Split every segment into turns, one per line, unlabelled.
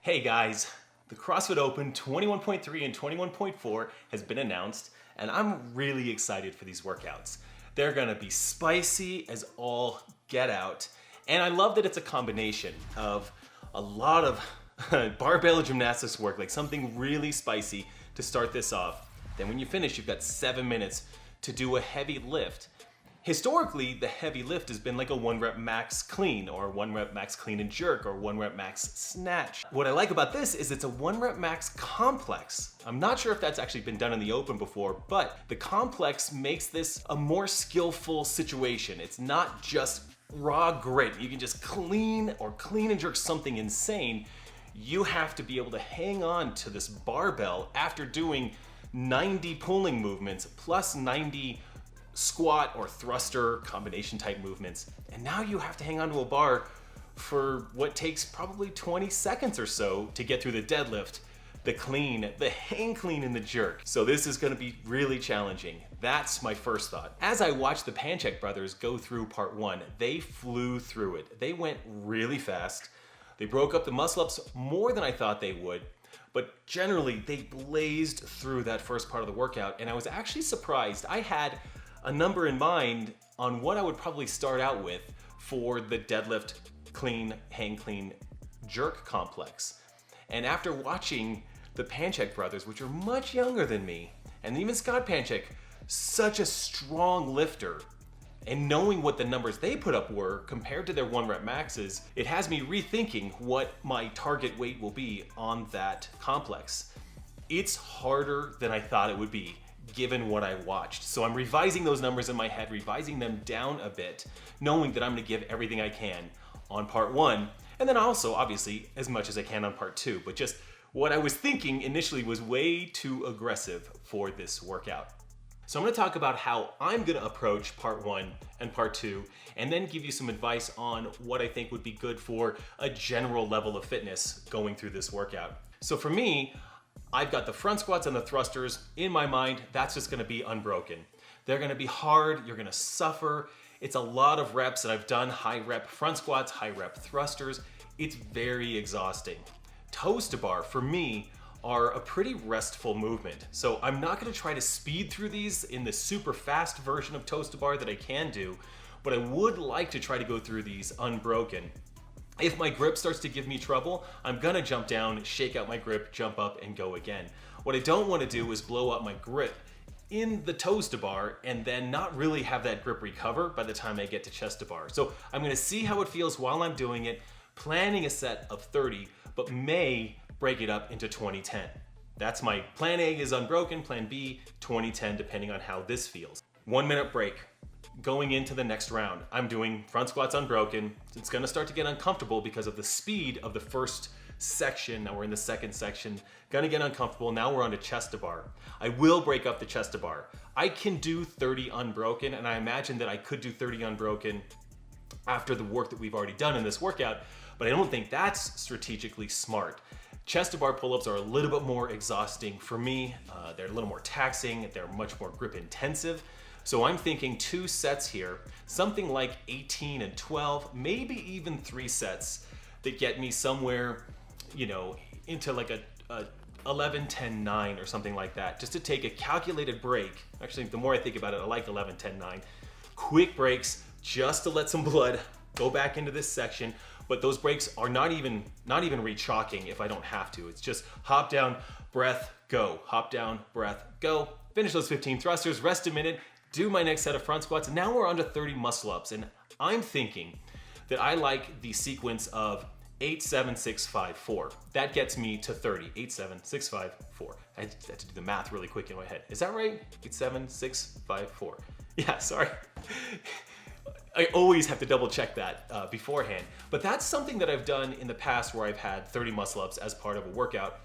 Hey guys, the CrossFit Open 21.3 and 21.4 has been announced, and I'm really excited for these workouts. They're gonna be spicy as all get out, and I love that it's a combination of a lot of barbell gymnastics work, like something really spicy to start this off. Then when you finish, you've got 7 minutes to do a heavy lift. Historically, the heavy lift has been like a 1 rep max clean, or 1 rep max clean and jerk, or 1 rep max snatch. What I like about this is it's a 1 rep max complex. I'm not sure if that's actually been done in the open before, but the complex makes this a more skillful situation. It's not just raw grit. You can just clean and jerk something insane. You have to be able to hang on to this barbell after doing 90 pulling movements plus 90 squat or thruster combination type movements. And now you have to hang onto a bar for what takes probably 20 seconds or so to get through the deadlift, the clean, the hang clean, and the jerk. So this is gonna be really challenging. That's my first thought. As I watched the Panchak brothers go through part 1, they flew through it. They went really fast. They broke up the muscle ups more than I thought they would, but generally they blazed through that first part of the workout, and I was actually surprised. I had a number in mind on what I would probably start out with for the deadlift clean, hang clean, jerk complex. And after watching the Panchak brothers, which are much younger than me, and even Scott Panchak, such a strong lifter, and knowing what the numbers they put up were compared to their 1 rep maxes, it has me rethinking what my target weight will be on that complex. It's harder than I thought it would be, given what I watched. So I'm revising those numbers in my head, revising them down a bit, knowing that I'm gonna give everything I can on part 1, and then also, obviously, as much as I can on part 2. But just what I was thinking initially was way too aggressive for this workout. So I'm gonna talk about how I'm gonna approach part 1 and part 2, and then give you some advice on what I think would be good for a general level of fitness going through this workout. So for me, I've got the front squats and the thrusters. In my mind, that's just gonna be unbroken. They're gonna be hard, you're gonna suffer. It's a lot of reps that I've done, high rep front squats, high rep thrusters. It's very exhausting. Toes to bar, for me, are a pretty restful movement. So I'm not gonna try to speed through these in the super fast version of toes to bar that I can do, but I would like to try to go through these unbroken. If my grip starts to give me trouble, I'm gonna jump down, shake out my grip, jump up, and go again. What I don't wanna do is blow up my grip in the toes to bar and then not really have that grip recover by the time I get to chest to bar. So I'm gonna see how it feels while I'm doing it, planning a set of 30, but may break it up into 20-10. That's my plan A is unbroken, plan B, 20-10, depending on how this feels. 1 minute break. Going into the next round, I'm doing front squats unbroken. It's gonna start to get uncomfortable because of the speed of the first section. Now we're in the second section. Gonna get uncomfortable. Now we're on to chest to bar. I will break up the chest to bar. I can do 30 unbroken, and I imagine that I could do 30 unbroken after the work that we've already done in this workout, but I don't think that's strategically smart. Chest to bar pull-ups are a little bit more exhausting for me. They're a little more taxing. They're much more grip intensive. So I'm thinking 2 sets here, something like 18 and 12, maybe even 3 sets that get me somewhere, into like a 11, 10, 9 or something like that, just to take a calculated break. Actually, the more I think about it, I like 11, 10, 9. Quick breaks just to let some blood go back into this section, but those breaks are not even re-chalking if I don't have to. It's just hop down, breath, go. Hop down, breath, go. Finish those 15 thrusters, rest a minute, do my next set of front squats. Now we're on to 30 muscle ups, and I'm thinking that I like the sequence of 8, 7, 6, 5, 4. That gets me to 30. 8, 7, 6, 5, 4. I had to do the math really quick in my head. Is that right? 8, 7, 6, 5, 4. Yeah, sorry. I always have to double check that beforehand. But that's something that I've done in the past where I've had 30 muscle ups as part of a workout,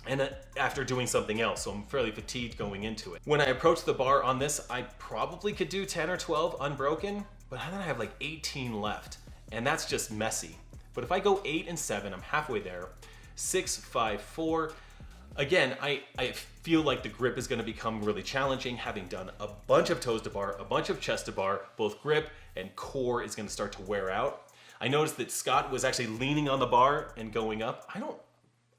and after doing something else, so I'm fairly fatigued going into it. When I approach the bar on this, I probably could do 10 or 12 unbroken, but then I have like 18 left, and that's just messy. But if I go 8 and 7, I'm halfway there. 6, 5, 4. Again, I feel like the grip is gonna become really challenging, having done a bunch of toes to bar, a bunch of chest to bar. Both grip and core is gonna start to wear out. I noticed that Scott was actually leaning on the bar and going up. I don't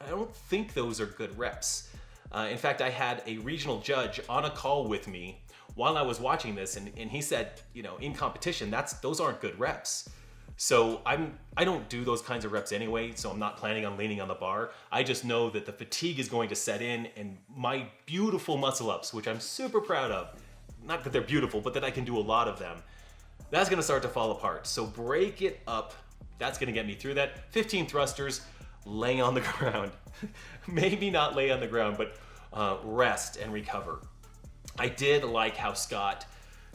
I don't think those are good reps. In fact, I had a regional judge on a call with me while I was watching this, and he said, you know, in competition, those aren't good reps. So I don't do those kinds of reps anyway, so I'm not planning on leaning on the bar. I just know that the fatigue is going to set in, and my beautiful muscle ups, which I'm super proud of, not that they're beautiful, but that I can do a lot of them, that's gonna start to fall apart. So break it up. That's gonna get me through that. 15 thrusters, lay on the ground. Maybe not lay on the ground, but rest and recover. I did like how Scott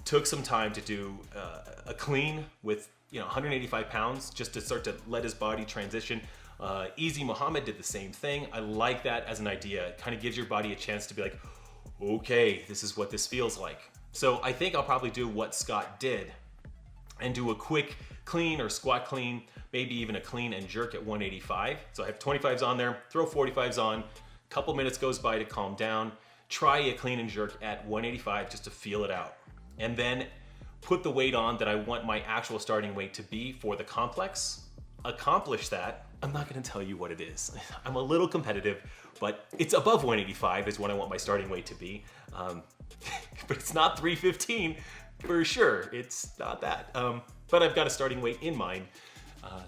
took some time to do a clean with 185 pounds just to start to let his body transition. Easy Muhammad did the same thing. I like that as an idea. It kind of gives your body a chance to be like, okay, this is what this feels like. So I think I'll probably do what Scott did and do a quick clean or squat clean, maybe even a clean and jerk at 185. So I have 25s on there, throw 45s on, couple minutes goes by to calm down, try a clean and jerk at 185 just to feel it out. And then put the weight on that I want my actual starting weight to be for the complex, accomplish that. I'm not gonna tell you what it is. I'm a little competitive, but it's above 185 is what I want my starting weight to be. But it's not 315 for sure, it's not that. But I've got a starting weight in mind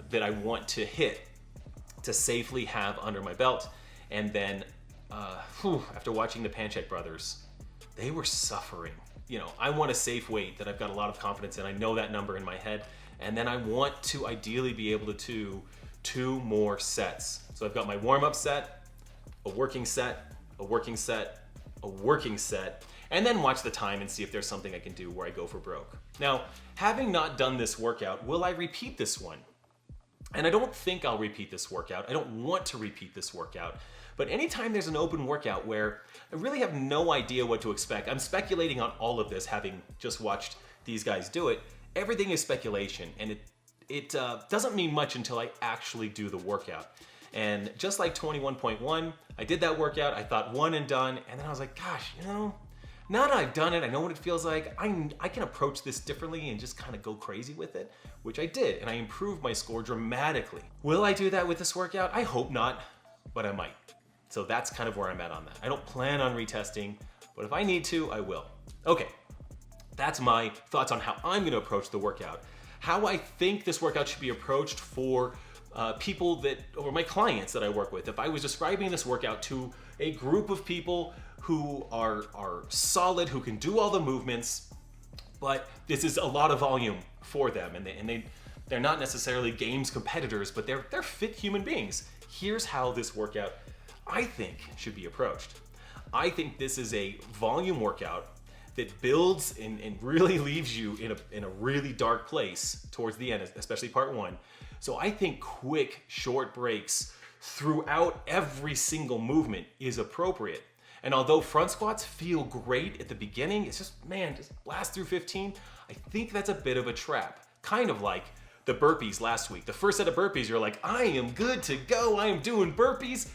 that I want to hit to safely have under my belt. And then after watching the Panchak brothers, they were suffering. I want a safe weight that I've got a lot of confidence in. I know that number in my head. And then I want to ideally be able to do 2 more sets. So I've got my warm-up set, a working set, a working set, a working set, and then watch the time and see if there's something I can do where I go for broke. Now, having not done this workout, will I repeat this one? And I don't think I'll repeat this workout. I don't want to repeat this workout. But anytime there's an open workout where I really have no idea what to expect, I'm speculating on all of this, having just watched these guys do it. Everything is speculation, and it doesn't mean much until I actually do the workout. And just like 21.1, I did that workout, I thought one and done, and then I was like, gosh, now that I've done it, I know what it feels like, I can approach this differently and just kind of go crazy with it, which I did, and I improved my score dramatically. Will I do that with this workout? I hope not, but I might. So that's kind of where I'm at on that. I don't plan on retesting, but if I need to, I will. Okay, that's my thoughts on how I'm gonna approach the workout. How I think this workout should be approached for people or my clients that I work with. If I was describing this workout to a group of people who are solid, who can do all the movements, but this is a lot of volume for them, and they're not necessarily games competitors, but they're fit human beings. Here's how this workout, I think, should be approached. I think this is a volume workout that builds and really leaves you in a really dark place towards the end, especially part 1. So I think quick, short breaks throughout every single movement is appropriate. And although front squats feel great at the beginning, it's just blast through 15. I think that's a bit of a trap. Kind of like the burpees last week. The first set of burpees, you're like, I am good to go, I am doing burpees.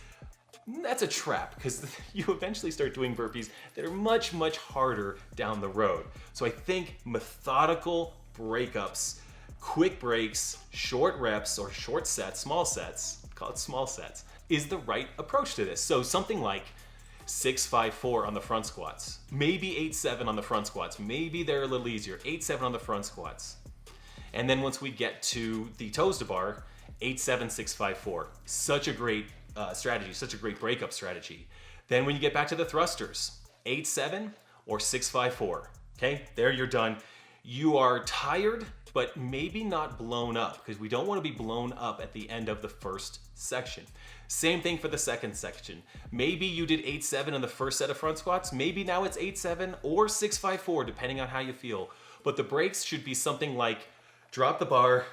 That's a trap, because you eventually start doing burpees that are much, much harder down the road. So I think methodical breakups, quick breaks, short reps or short sets, small sets, call it small sets, is the right approach to this. So something like 6-5-4 on the front squats, maybe 8-7 on the front squats, maybe they're a little easier, 8-7 on the front squats. And then once we get to the toes to bar, 8-7, 6-5-4. Such a great strategy, such a great breakup strategy. Then when you get back to the thrusters, 8-7 or 6-5-4. Okay, there you're done. You are tired, but maybe not blown up, because we don't want to be blown up at the end of the first section. Same thing for the second section. Maybe you did 8-7 in the first set of front squats. Maybe now it's 8-7 or 6-5-4, depending on how you feel. But the breaks should be something like drop the bar,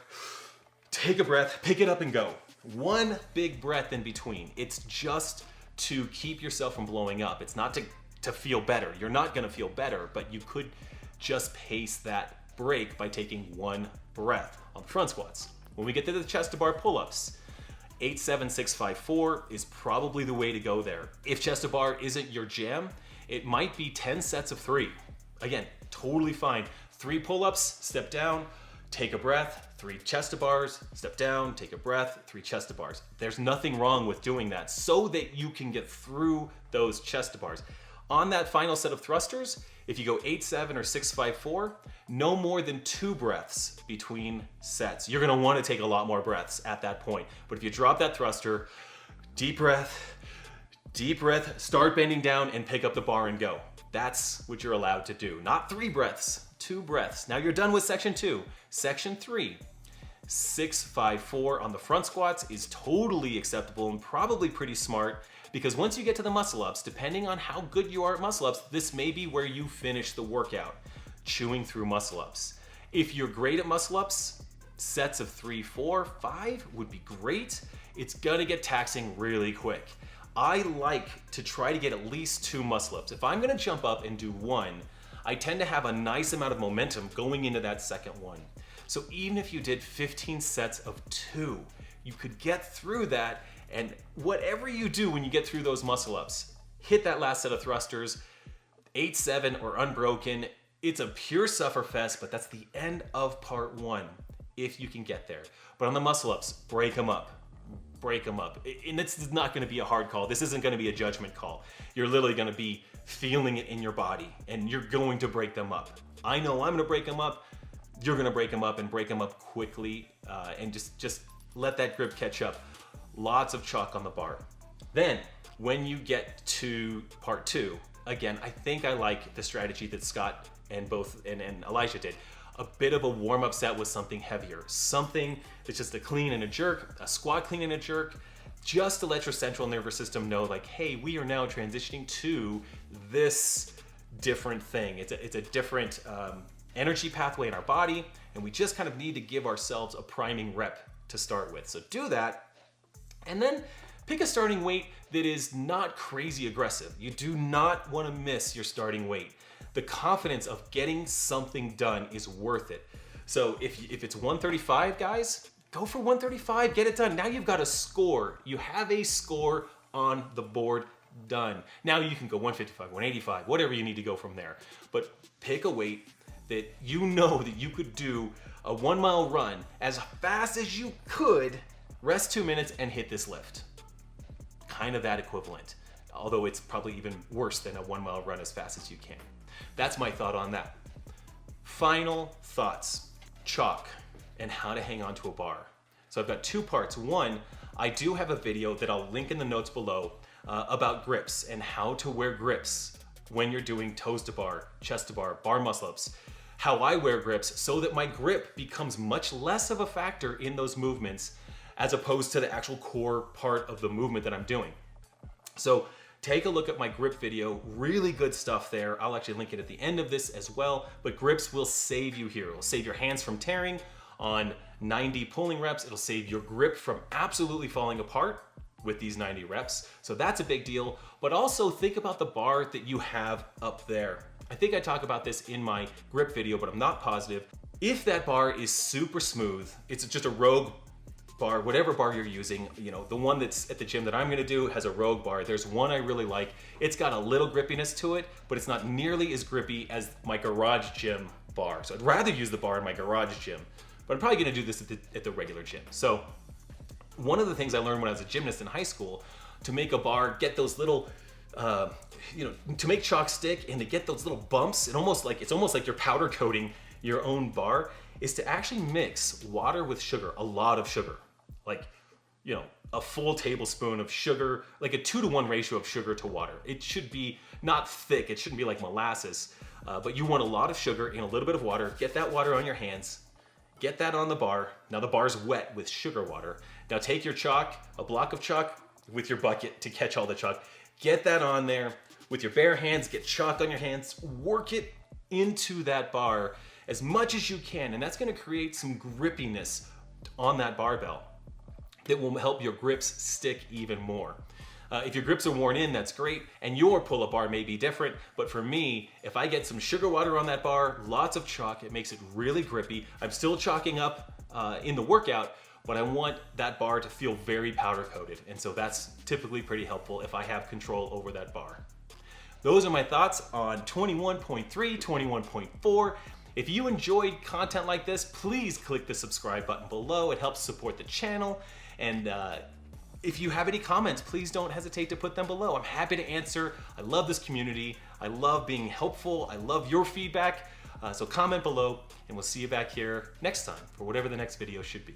take a breath, pick it up and go. One big breath in between. It's just to keep yourself from blowing up. It's not to feel better. You're not gonna feel better, but you could just pace that break by taking one breath on the front squats. When we get to the chest to bar pull-ups, 8-7, 6-5-4 is probably the way to go there. If chest to bar isn't your jam, it might be 10 sets of 3. Again, totally fine. 3 pull-ups, step down, take a breath, 3 chest to bars, step down, take a breath, 3 chest to bars. There's nothing wrong with doing that so that you can get through those chest to bars. On that final set of thrusters, if you go 8-7 or 6-5-4, no more than 2 breaths between sets. You're gonna wanna take a lot more breaths at that point. But if you drop that thruster, deep breath, start bending down and pick up the bar and go. That's what you're allowed to do. Not 3 breaths, 2 breaths. Now you're done with section 2. Section 3, 6-5-4 on the front squats is totally acceptable and probably pretty smart, because once you get to the muscle ups, depending on how good you are at muscle ups, this may be where you finish the workout, chewing through muscle ups. If you're great at muscle ups, sets of 3, 4, 5 would be great. It's gonna get taxing really quick. I like to try to get at least 2 muscle ups. If I'm gonna jump up and do 1, I tend to have a nice amount of momentum going into that second one. So even if you did 15 sets of 2, you could get through that. And whatever you do when you get through those muscle ups, hit that last set of thrusters, 8-7 or unbroken. It's a pure sufferfest, but that's the end of part 1, if you can get there. But on the muscle ups, break them up. Break them up. And it's not gonna be a hard call. This isn't gonna be a judgment call. You're literally gonna be feeling it in your body, and you're going to break them up. I know I'm gonna break them up. You're gonna break them up and break them up quickly, and just let that grip catch up. Lots of chalk on the bar. Then, when you get to part 2, again, I think I like the strategy that Scott and Elijah did. A bit of a warm-up set with something heavier. Something that's just a clean and a jerk, a squat clean and a jerk, just to let your central nervous system know, like, hey, we are now transitioning to this different thing. It's a different energy pathway in our body, and we just kind of need to give ourselves a priming rep to start with. So do that. And then pick a starting weight that is not crazy aggressive. You do not want to miss your starting weight. The confidence of getting something done is worth it. So if it's 135, guys, go for 135, get it done. Now you've got a score. You have a score on the board done. Now you can go 155, 185, whatever you need to go from there. But pick a weight that you know that you could do a 1 mile run as fast as you could, rest 2 minutes and hit this lift. Kind of that equivalent, although it's probably even worse than a 1 mile run as fast as you can. That's my thought on that. Final thoughts, chalk and how to hang on to a bar. So I've got 2 parts. One, I do have a video that I'll link in the notes below about grips and how to wear grips when you're doing toes to bar, chest to bar muscle ups. How I wear grips so that my grip becomes much less of a factor in those movements as opposed to the actual core part of the movement that I'm doing. So take a look at my grip video, really good stuff there. I'll actually link it at the end of this as well, but grips will save you here. It'll save your hands from tearing on 90 pulling reps. It'll save your grip from absolutely falling apart with these 90 reps. So that's a big deal, but also think about the bar that you have up there. I think I talk about this in my grip video, but I'm not positive. If that bar is super smooth, it's just a Rogue bar, whatever bar you're using, you know, the one that's at the gym that I'm gonna do has a Rogue bar. There's one I really like. It's got a little grippiness to it, but it's not nearly as grippy as my garage gym bar. So I'd rather use the bar in my garage gym, but I'm probably gonna do this at the regular gym. So one of the things I learned when I was a gymnast in high school, to make a bar, get those little, to make chalk stick and to get those little bumps, it's almost like you're powder coating your own bar, is to actually mix water with sugar, a lot of sugar. Like, you know, a full tablespoon of sugar, like a 2-to-1 ratio of sugar to water. It should be not thick, it shouldn't be like molasses, but you want a lot of sugar and a little bit of water. Get that water on your hands, get that on the bar. Now the bar's wet with sugar water. Now take your chalk, a block of chalk with your bucket to catch all the chalk. Get that on there with your bare hands, get chalk on your hands, work it into that bar as much as you can, and that's gonna create some grippiness on that barbell that will help your grips stick even more. If your grips are worn in, that's great, and your pull-up bar may be different, but for me, if I get some sugar water on that bar, lots of chalk, it makes it really grippy. I'm still chalking up in the workout, but I want that bar to feel very powder coated, and so that's typically pretty helpful if I have control over that bar. Those are my thoughts on 21.3, 21.4. If you enjoyed content like this, please click the subscribe button below. It helps support the channel. And if you have any comments, please don't hesitate to put them below. I'm happy to answer. I love this community. I love being helpful. I love your feedback. So comment below, and we'll see you back here next time for whatever the next video should be.